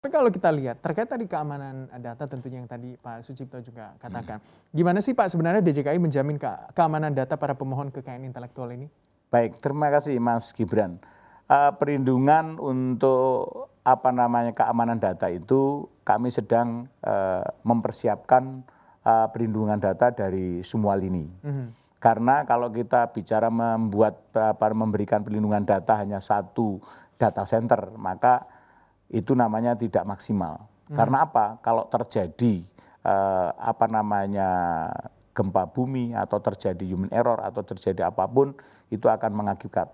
Tapi kalau kita lihat terkait tadi keamanan data tentunya yang tadi Pak Sucipto juga katakan. Gimana sih Pak sebenarnya DJKI menjamin keamanan data para pemohon kekayaan intelektual ini? Baik, terima kasih Mas Gibran. Perlindungan untuk keamanan data itu kami sedang mempersiapkan perlindungan data dari semua lini. Karena kalau kita bicara memberikan perlindungan data hanya satu data center, maka itu namanya tidak maksimal. Karena apa? Kalau terjadi gempa bumi atau terjadi human error atau terjadi apapun, itu akan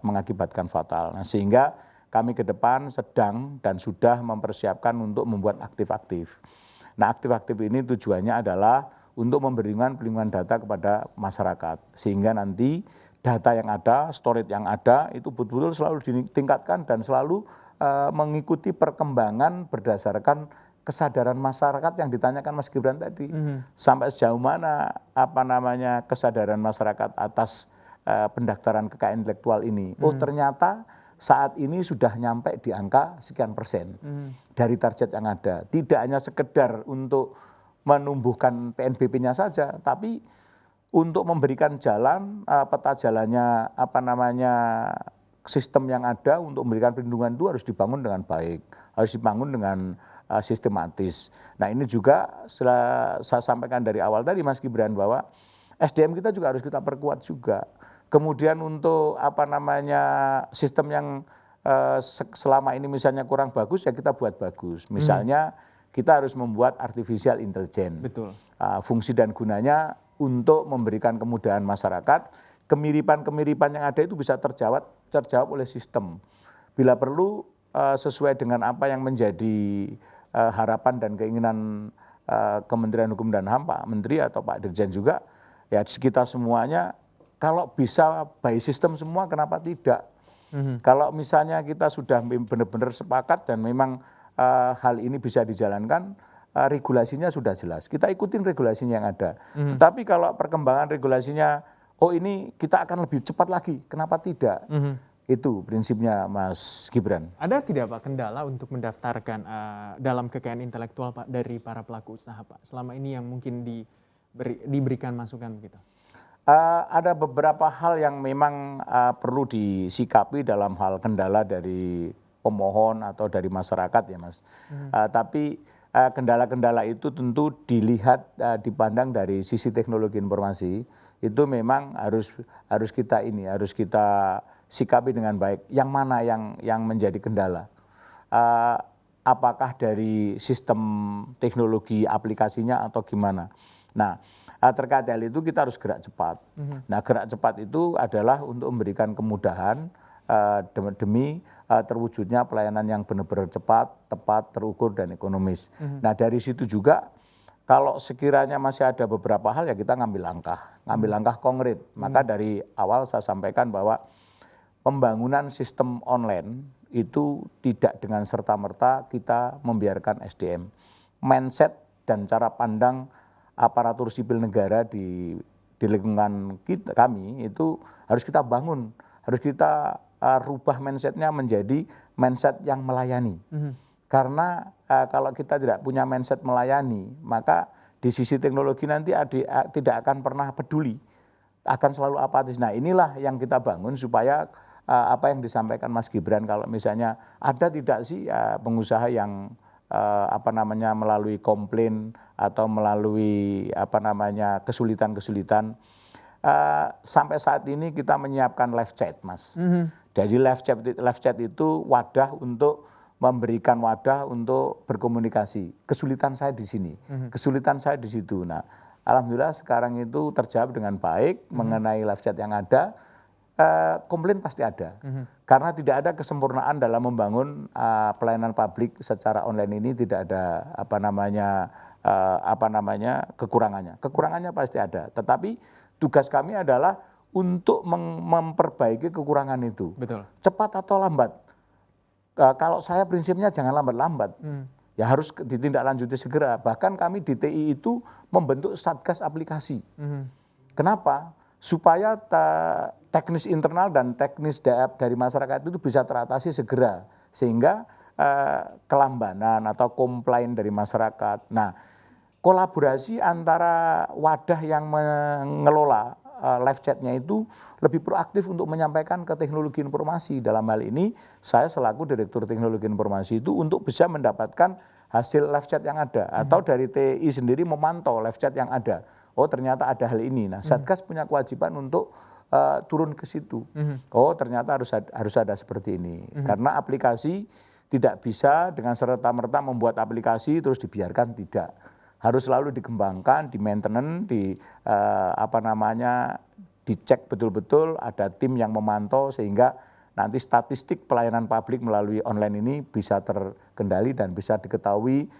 mengakibatkan fatal. Nah, sehingga kami ke depan sedang dan sudah mempersiapkan untuk membuat aktif-aktif. Nah, aktif-aktif ini tujuannya adalah untuk memberikan perlindungan data kepada masyarakat. Sehingga nanti data yang ada, storage yang ada, itu betul-betul selalu ditingkatkan dan selalu mengikuti perkembangan berdasarkan kesadaran masyarakat yang ditanyakan Mas Gibran tadi. Sampai sejauh mana kesadaran masyarakat atas pendaftaran kekayaan intelektual ini. Oh, ternyata saat ini sudah nyampe di angka sekian persen dari target yang ada. Tidak hanya sekedar untuk menumbuhkan PNBP-nya saja, tapi untuk memberikan jalan, peta jalannya sistem yang ada untuk memberikan perlindungan itu harus dibangun dengan baik, harus dibangun dengan sistematis. Nah, ini juga saya sampaikan dari awal tadi Mas Gibran bahwa SDM kita juga harus kita perkuat juga. Kemudian untuk sistem yang selama ini misalnya kurang bagus ya kita buat bagus. Misalnya kita harus membuat artificial intelligence. Betul. Fungsi dan gunanya untuk memberikan kemudahan masyarakat, kemiripan-kemiripan yang ada itu bisa terjawab oleh sistem. Bila perlu sesuai dengan apa yang menjadi harapan dan keinginan Kementerian Hukum dan HAM, Pak Menteri atau Pak Dirjen juga, ya kita semuanya kalau bisa by system semua kenapa tidak? Kalau misalnya kita sudah benar-benar sepakat dan memang hal ini bisa dijalankan, regulasinya sudah jelas. Kita ikutin regulasinya yang ada. Tetapi kalau perkembangan regulasinya, oh ini kita akan lebih cepat lagi, kenapa tidak? Itu prinsipnya Mas Gibran. Ada tidak Pak kendala untuk mendaftarkan dalam kekayaan intelektual Pak dari para pelaku usaha Pak? Selama ini yang mungkin diberikan masukan begitu. Ada beberapa hal yang memang perlu disikapi dalam hal kendala dari pemohon atau dari masyarakat ya Mas. Tapi kendala-kendala itu tentu dilihat, dipandang dari sisi teknologi informasi, itu memang harus kita sikapi dengan baik. Yang mana yang menjadi kendala? Apakah dari sistem teknologi aplikasinya atau gimana? Nah, terkait hal itu kita harus gerak cepat. Nah, gerak cepat itu adalah untuk memberikan kemudahan demi terwujudnya pelayanan yang benar-benar cepat, tepat, terukur, dan ekonomis. Nah, dari situ juga kalau sekiranya masih ada beberapa hal ya kita ngambil langkah konkret. Maka dari awal saya sampaikan bahwa pembangunan sistem online itu tidak dengan serta-merta kita membiarkan SDM. Mindset dan cara pandang aparatur sipil negara di lingkungan kami itu harus kita bangun, harus kita rubah mindsetnya menjadi mindset yang melayani. Karena kalau kita tidak punya mindset melayani, maka di sisi teknologi nanti tidak akan pernah peduli, akan selalu apatis. Nah, inilah yang kita bangun supaya apa yang disampaikan Mas Gibran, kalau misalnya ada tidak sih pengusaha yang melalui komplain atau melalui kesulitan-kesulitan. Sampai saat ini kita menyiapkan live chat, Mas. Jadi live chat itu wadah untuk memberikan wadah untuk berkomunikasi. Kesulitan saya di sini, kesulitan saya di situ. Nah, alhamdulillah sekarang itu terjawab dengan baik mengenai live chat yang ada. Komplain pasti ada, karena tidak ada kesempurnaan dalam membangun pelayanan publik secara online ini, tidak ada kekurangannya. Kekurangannya pasti ada, tetapi tugas kami adalah untuk memperbaiki kekurangan itu. Betul. Cepat atau lambat. Kalau saya prinsipnya jangan lambat-lambat. Ya harus ditindaklanjuti segera. Bahkan kami di TI itu membentuk satgas aplikasi. Kenapa? Supaya teknis internal dan teknis dari masyarakat itu bisa teratasi segera. Sehingga kelambanan atau komplain dari masyarakat. Nah, kolaborasi antara wadah yang mengelola live chatnya itu lebih proaktif untuk menyampaikan ke teknologi informasi. Dalam hal ini saya selaku Direktur Teknologi Informasi itu untuk bisa mendapatkan hasil live chat yang ada. Atau dari TI sendiri memantau live chat yang ada. Oh ternyata ada hal ini. Nah Satgas punya kewajiban untuk turun ke situ. Oh ternyata harus ada seperti ini. Karena aplikasi tidak bisa dengan serta-merta membuat aplikasi terus dibiarkan, tidak. Harus selalu dikembangkan, di maintenance, dicek betul-betul, ada tim yang memantau sehingga nanti statistik pelayanan publik melalui online ini bisa terkendali dan bisa diketahui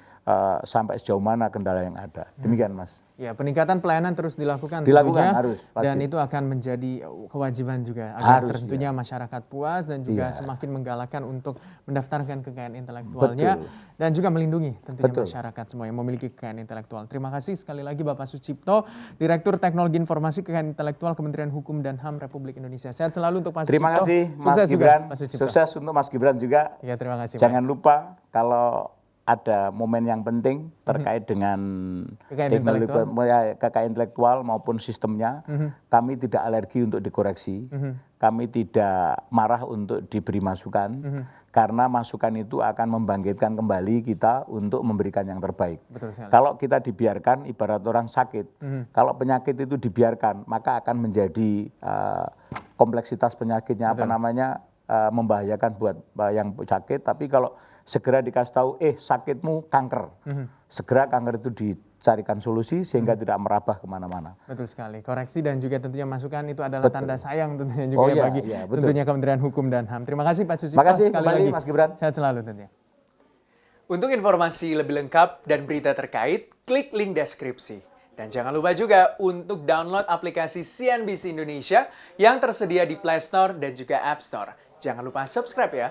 sampai sejauh mana kendala yang ada. Demikian Mas. Ya, peningkatan pelayanan terus dilakukan Dilakukan, tentunya, harus, wajib. dan itu akan menjadi kewajiban juga agar Harus, tentunya masyarakat puas dan juga semakin menggalakkan untuk mendaftarkan kekayaan intelektualnya dan juga melindungi tentunya masyarakat semua yang memiliki kekayaan intelektual. Terima kasih sekali lagi Bapak Sucipto, Direktur Teknologi Informasi Kekayaan Intelektual Kementerian Hukum dan HAM Republik Indonesia. Sehat selalu untuk Pak Sucipto. Terima kasih Mas Sukses Gibran. juga, Pak Sucipto. Sukses untuk Mas Gibran juga. Ya, terima kasih. Jangan lupa kalau ada momen yang penting terkait dengan teknologi kekayaan intelektual maupun sistemnya, kami tidak alergi untuk dikoreksi, kami tidak marah untuk diberi masukan, karena masukan itu akan membangkitkan kembali kita untuk memberikan yang terbaik. Kalau kita dibiarkan, ibarat orang sakit, kalau penyakit itu dibiarkan, maka akan menjadi kompleksitas penyakitnya membahayakan buat yang sakit. Tapi kalau segera dikasih tahu, sakitmu kanker, segera kanker itu dicarikan solusi sehingga tidak merambah kemana-mana. Betul sekali. Koreksi dan juga tentunya masukan itu adalah tanda sayang tentunya juga bagi tentunya Kementerian Hukum dan HAM. Terima kasih Pak Sucipto. Terima kasih sekali kembali lagi. Mas Gibran. Sehat selalu tentunya. Untuk informasi lebih lengkap dan berita terkait, klik link deskripsi. Dan jangan lupa juga untuk download aplikasi CNBC Indonesia yang tersedia di Play Store dan juga App Store. Jangan lupa subscribe ya.